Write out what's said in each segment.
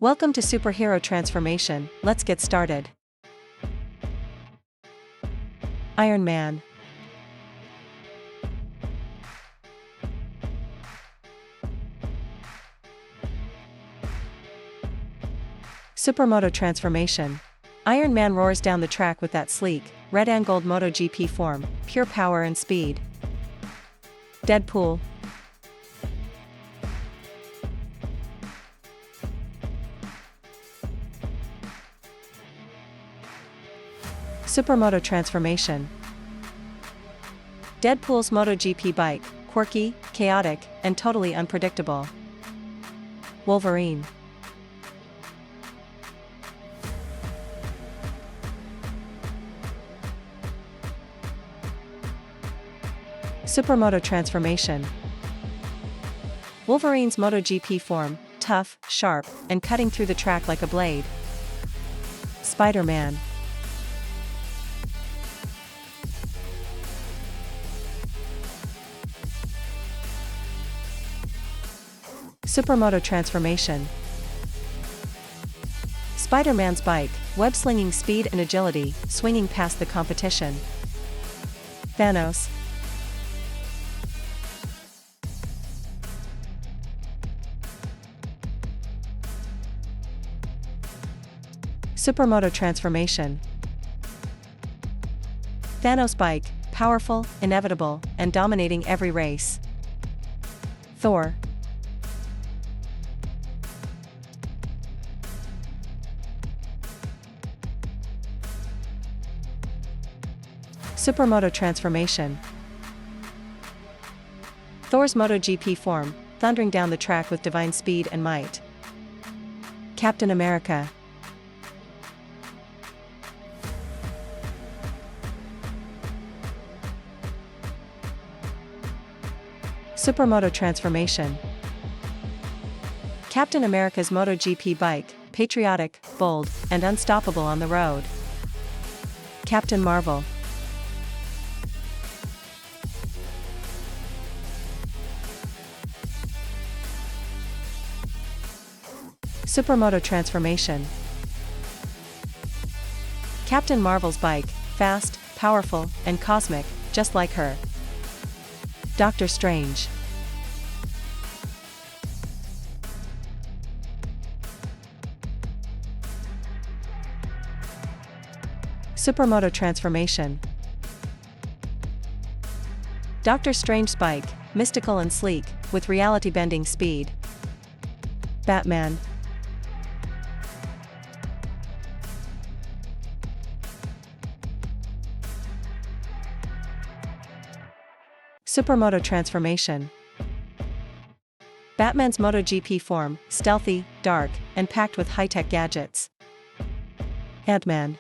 Welcome to Superhero Transformation, let's get started. Iron Man. Supermoto Transformation. Iron Man roars down the track with that sleek, red-angled MotoGP form, pure power and speed. Deadpool. Supermoto Transformation. Deadpool's MotoGP bike, quirky, chaotic, and totally unpredictable. Wolverine. Supermoto Transformation. Wolverine's MotoGP form, tough, sharp, and cutting through the track like a blade. Spider-Man. Supermoto Transformation. Spider-Man's bike, web-slinging speed and agility, swinging past the competition. Thanos. Supermoto Transformation. Thanos' bike, powerful, inevitable, and dominating every race. Thor. Supermoto Transformation. Thor's MotoGP form, thundering down the track with divine speed and might. Captain America. Supermoto Transformation. Captain America's MotoGP bike, patriotic, bold, and unstoppable on the road. Captain Marvel. Supermoto Transformation. Captain Marvel's bike, fast, powerful, and cosmic, just like her. Doctor Strange. Supermoto Transformation. Doctor Strange's bike, mystical and sleek, with reality-bending speed. Batman. Supermoto Transformation. Batman's MotoGP form, stealthy, dark, and packed with high-tech gadgets. Ant-Man.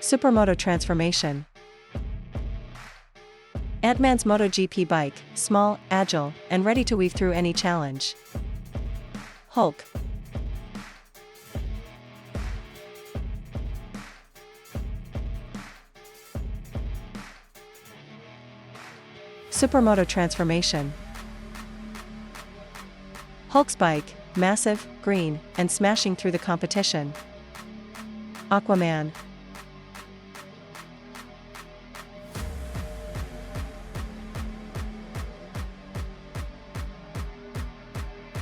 Supermoto Transformation. Ant-Man's MotoGP bike, small, agile, and ready to weave through any challenge. Hulk. Supermoto Transformation. Hulk's bike, massive, green, and smashing through the competition. Aquaman.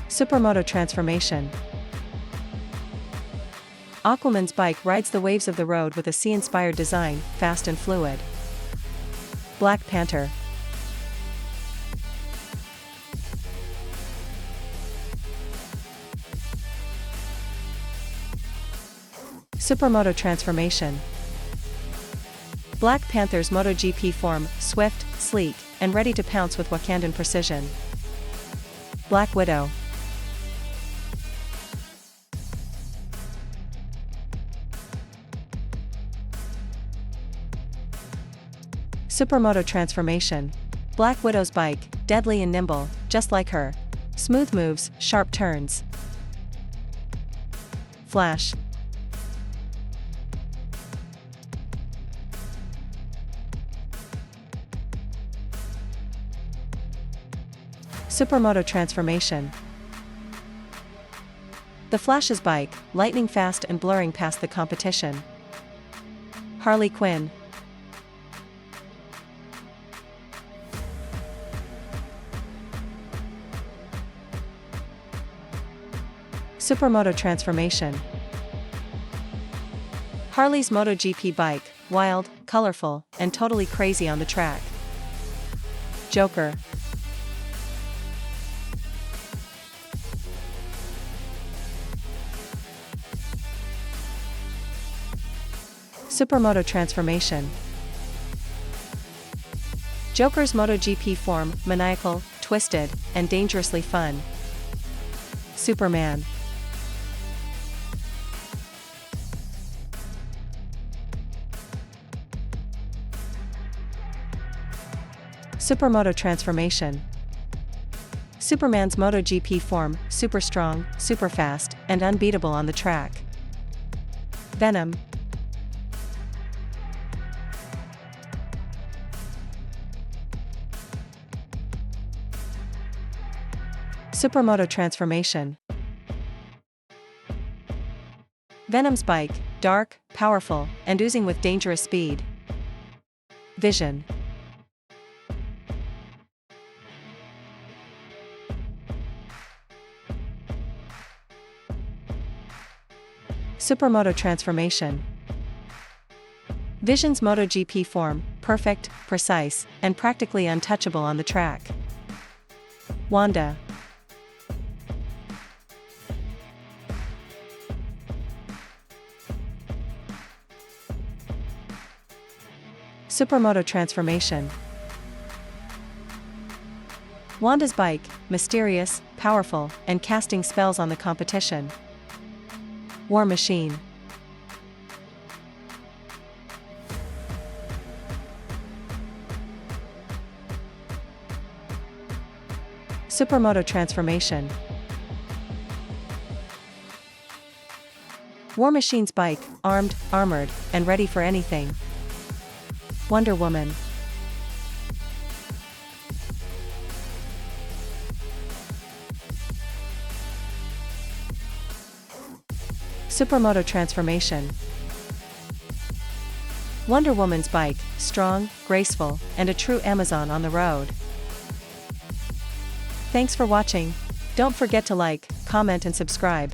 Supermoto Transformation. Aquaman's bike rides the waves of the road with a sea-inspired design, fast and fluid. Black Panther. Supermoto Transformation. Black Panther's MotoGP form, swift, sleek, and ready to pounce with Wakandan precision. Black Widow. Supermoto Transformation. Black Widow's bike, deadly and nimble, just like her. Smooth moves, sharp turns. Flash. Supermoto transformation. The Flash's bike, lightning fast and blurring past the competition. Harley Quinn. Supermoto transformation. Harley's MotoGP bike, wild, colorful, and totally crazy on the track. Joker. Supermoto transformation. Joker's MotoGP form, maniacal, twisted, and dangerously fun. Superman. Supermoto transformation. Superman's MotoGP form, super strong, super fast, and unbeatable on the track. Venom. Supermoto transformation. Venom's bike, dark, powerful, and oozing with dangerous speed. Vision. Supermoto transformation. Vision's MotoGP form, perfect, precise, and practically untouchable on the track. Wanda. Supermoto transformation. Wanda's bike, mysterious, powerful, and casting spells on the competition. War Machine. Supermoto transformation. War Machine's bike, armed, armored, and ready for anything. Wonder Woman. Supermoto transformation. Wonder Woman's bike, strong, graceful, and a true Amazon on the road. Thanks for watching. Don't forget to like, comment and subscribe.